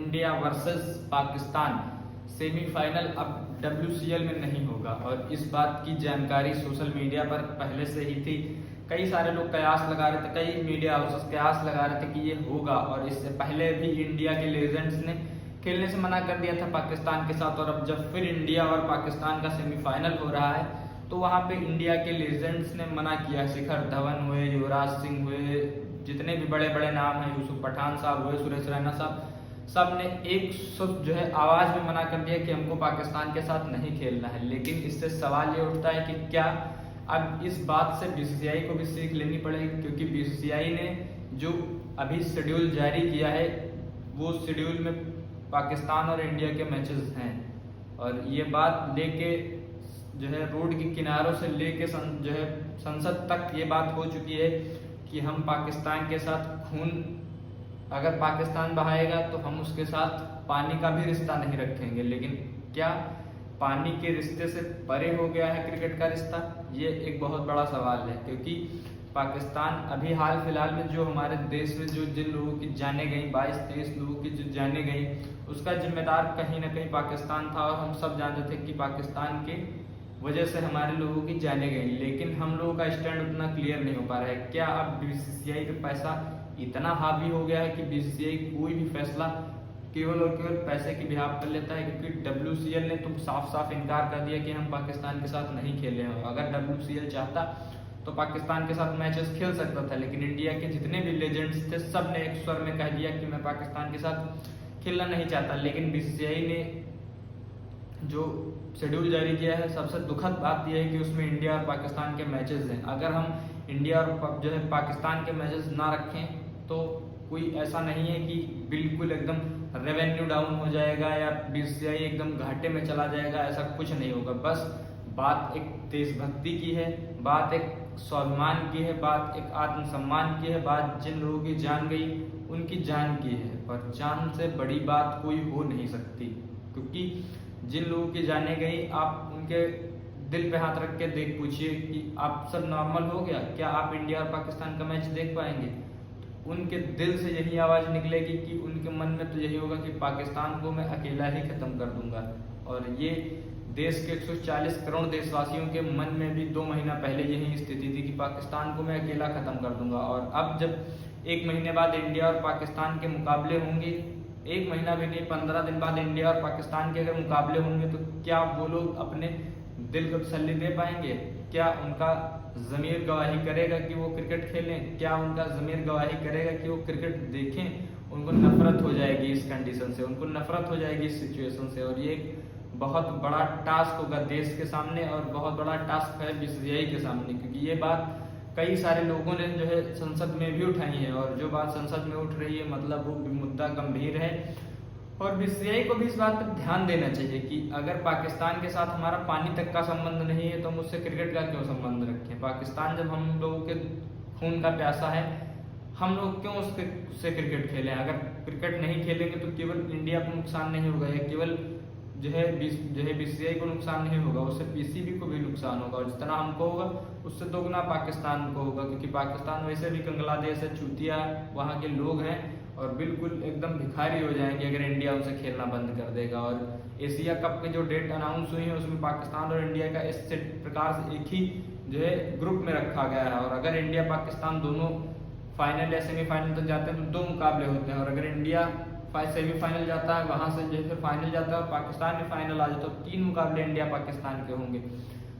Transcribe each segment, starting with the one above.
India versus Pakistan semifinal अब WCL में नहीं होगा। और इस बात की जानकारी सोशल मीडिया पर पहले से ही थी। कई सारे लोग कयास लगा रहे थे, कई मीडिया हाउसेस कयास लगा रहे थे कि ये होगा। और इससे पहले भी इंडिया के लेजेंड्स ने खेलने से मना कर दिया था पाकिस्तान के साथ। और अब जब फिर इंडिया और पाकिस्तान का सेमीफाइनल हो रहा है तो वहाँ पे इंडिया के लेजेंड्स ने मना किया। शिखर धवन हुए, युवराज सिंह हुए, जितने भी बड़े बड़े नाम हैं, यूसुफ पठान साहब हुए, सुरेश रैना साहब, सब ने एक जो है आवाज में मना कर दिया कि हमको पाकिस्तान के साथ नहीं खेलना है। लेकिन इससे सवाल ये उठता है कि क्या अब इस बात से BCCI को भी सीख लेनी पड़ेगी, क्योंकि BCCI ने जो अभी शेड्यूल जारी किया है वो शेड्यूल में पाकिस्तान और इंडिया के मैचेस हैं। और ये बात लेके जो है रोड के किनारों से लेके जो है संसद तक ये बात हो चुकी है कि हम पाकिस्तान के साथ खून, अगर पाकिस्तान बहाएगा तो हम उसके साथ पानी का भी रिश्ता नहीं रखेंगे। लेकिन क्या पानी के रिश्ते से परे हो गया है क्रिकेट का रिश्ता? ये एक बहुत बड़ा सवाल है, क्योंकि पाकिस्तान अभी हाल फिलहाल में जो हमारे देश में जो जिन लोगों की जाने गई, 22-23 लोगों की जो जाने गई, उसका जिम्मेदार कहीं ना कहीं पाकिस्तान था। और हम सब जानते थे कि पाकिस्तान के वजह से हमारे लोगों की जाने गई। लेकिन हम लोगों का स्टैंड उतना क्लियर नहीं हो पा रहा है। क्या अब BCCI पे पैसा इतना हावी हो गया है कि BCCI कोई भी फैसला केवल और केवल पैसे की बिहाफ कर लेता है? क्योंकि WCL ने तो साफ साफ इनकार कर दिया कि हम पाकिस्तान के साथ नहीं खेले हैं। अगर WCL चाहता तो पाकिस्तान के साथ मैचेस खेल सकता था, लेकिन इंडिया के जितने भी लेजेंड्स थे सब ने एक स्वर में कह दिया कि मैं पाकिस्तान के साथ खेलना नहीं चाहता। लेकिन BCCI ने जो शेड्यूल जारी किया है, सबसे दुखद बात यह है कि उसमें इंडिया और पाकिस्तान के मैचेस हैं। अगर हम इंडिया और जो है पाकिस्तान के मैचेस ना रखें तो कोई ऐसा नहीं है कि बिल्कुल एकदम रेवेन्यू डाउन हो जाएगा या BCCI एकदम घाटे में चला जाएगा, ऐसा कुछ नहीं होगा। बस बात एक देशभक्ति की है, बात एक स्वाभिमान की है, बात एक आत्मसम्मान की है, बात जिन लोगों की जान गई उनकी जान की है। और जान से बड़ी बात कोई हो नहीं सकती, क्योंकि जिन लोगों की जाने गई, आप उनके दिल पे हाथ रख के देख पूछिए कि आप सब नॉर्मल हो गया? क्या आप इंडिया और पाकिस्तान का मैच देख पाएंगे? उनके दिल से यही आवाज निकलेगी कि उनके मन में तो यही होगा कि पाकिस्तान को मैं अकेला ही खत्म कर दूंगा। और ये देश के 140 करोड़ देशवासियों के मन में भी 2 महीना पहले यही स्थिति थी कि पाकिस्तान को मैं अकेला खत्म कर दूंगा। और अब जब 1 महीने बाद इंडिया और पाकिस्तान के मुकाबले होंगे, 1 महीना भी नहीं, 15 दिन बाद इंडिया और पाकिस्तान के अगर मुकाबले होंगे, तो क्या वो लोग अपने दिल को तसल्ली दे पाएंगे? क्या उनका ज़मीर गवाही करेगा कि वो क्रिकेट खेलें? क्या उनका ज़मीर गवाही करेगा कि वो क्रिकेट देखें? उनको नफरत हो जाएगी इस कंडीशन से, उनको नफरत हो जाएगी इस सिचुएशन से। और ये एक बहुत बड़ा टास्क होगा देश के सामने, और बहुत बड़ा टास्क है BCCI के सामने, क्योंकि ये बात कई सारे लोगों ने जो है संसद में भी उठाई है। और जो बात संसद में उठ रही है, मतलब वो मुद्दा गंभीर है। और BCCI को भी इस बात पर ध्यान देना चाहिए कि अगर पाकिस्तान के साथ हमारा पानी तक का संबंध नहीं है तो हम उससे क्रिकेट का क्यों संबंध रखें? पाकिस्तान जब हम लोगों के खून का प्यासा है, हम लोग क्यों उससे क्रिकेट खेलें? अगर क्रिकेट नहीं खेलेंगे तो केवल इंडिया को नुकसान नहीं होगा, या केवल जो है BCCI को नुकसान नहीं होगा, उससे PCB को भी नुकसान होगा। और जितना हमको होगा उससे दोगुना पाकिस्तान को होगा, क्योंकि पाकिस्तान वैसे भी कंगला देश है, चूतिया वहाँ के लोग हैं, और बिल्कुल एकदम भिखारी हो जाएंगे अगर इंडिया उनसे खेलना बंद कर देगा। और एशिया कप की जो डेट अनाउंस हुई है उसमें पाकिस्तान और इंडिया का इस प्रकार से एक ही जो है ग्रुप में रखा गया है। और अगर इंडिया पाकिस्तान दोनों फाइनल या सेमीफाइनल तक जाते हैं तो 2 मुकाबले होते हैं। और अगर इंडिया सेमीफाइनल जाता है, वहां से जो फिर फाइनल जाता है और पाकिस्तान भी फाइनल आ जाता है, तो 3 मुकाबले इंडिया पाकिस्तान के होंगे।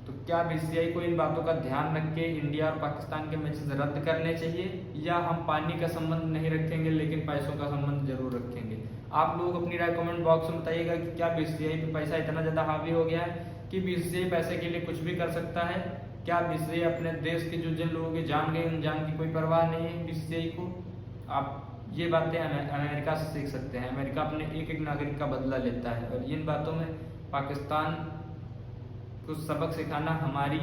तो क्या BCCI को इन बातों का ध्यान रख के इंडिया और पाकिस्तान के मैचेस रद्द करने चाहिए, या हम पानी का संबंध नहीं रखेंगे लेकिन पैसों का संबंध जरूर रखेंगे? आप लोग अपनी राय कमेंट बॉक्स में बताइएगा कि क्या BCCI पे पैसा इतना ज्यादा हावी हो गया है कि BCCI पैसे के लिए कुछ भी कर सकता है? क्या BCCI अपने देश के जो जिन लोगों की जान गई उन जान की कोई परवाह नहीं है BCCI को? आप ये बातें अमेरिका से सीख सकते हैं। अमेरिका अपने एक एक नागरिक का बदला लेता है, और इन बातों में पाकिस्तान को सबक सिखाना हमारी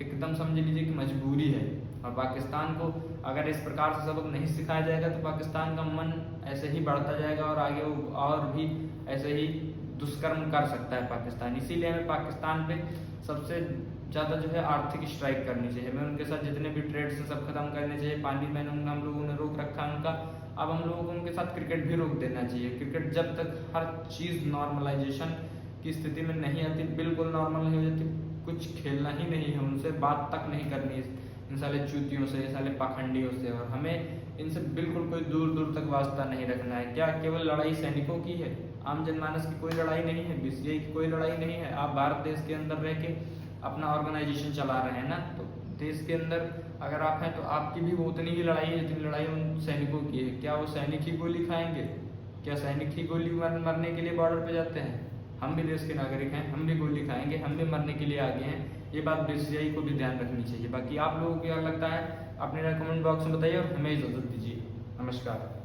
एकदम समझ लीजिए कि मजबूरी है। और पाकिस्तान को अगर इस प्रकार से सबक नहीं सिखाया जाएगा तो पाकिस्तान का मन ऐसे ही बढ़ता जाएगा, और आगे वो और भी ऐसे ही दुष्कर्म कर सकता है पाकिस्तान। इसीलिए हमें पाकिस्तान पे सबसे ज़्यादा जो है आर्थिक स्ट्राइक करनी चाहिए। हमें उनके साथ जितने भी ट्रेड्स हैं सब खत्म करने चाहिए। पानी में हम लोगों ने रोक रखा है उनका, अब हम लोगों को उनके साथ क्रिकेट भी रोक देना चाहिए। क्रिकेट जब तक हर चीज़ नॉर्मलाइजेशन की स्थिति में नहीं आती, बिल्कुल नॉर्मल नहीं हो जाती, कुछ खेलना ही नहीं है, उनसे बात तक नहीं करनी है इन साले चूतियों से, साले पाखंडियों से, और हमें इनसे बिल्कुल कोई दूर दूर तक वास्ता नहीं रखना है। क्या केवल लड़ाई सैनिकों की है? आम जनमानस की कोई लड़ाई नहीं है, बीसीसीआई की कोई लड़ाई नहीं है। आप भारत देश के अंदर रह के अपना ऑर्गेनाइजेशन चला रहे हैं ना, तो देश के अंदर अगर आप हैं तो आपकी भी वो उतनी ही लड़ाई है जितनी लड़ाई उन सैनिकों की है। क्या वो सैनिक ही गोली खाएंगे? क्या सैनिक ही गोली मरने के लिए बॉर्डर पे जाते हैं? हम भी देश के नागरिक हैं, हम भी गोली खाएंगे, हम भी मरने के लिए आगे हैं। ये बात बीसीसीआई को भी ध्यान रखनी चाहिए। बाकी आप लोगों को क्या लगता है अपने कमेंट बॉक्स में बताइए और हमें इजाज़त दीजिए। नमस्कार।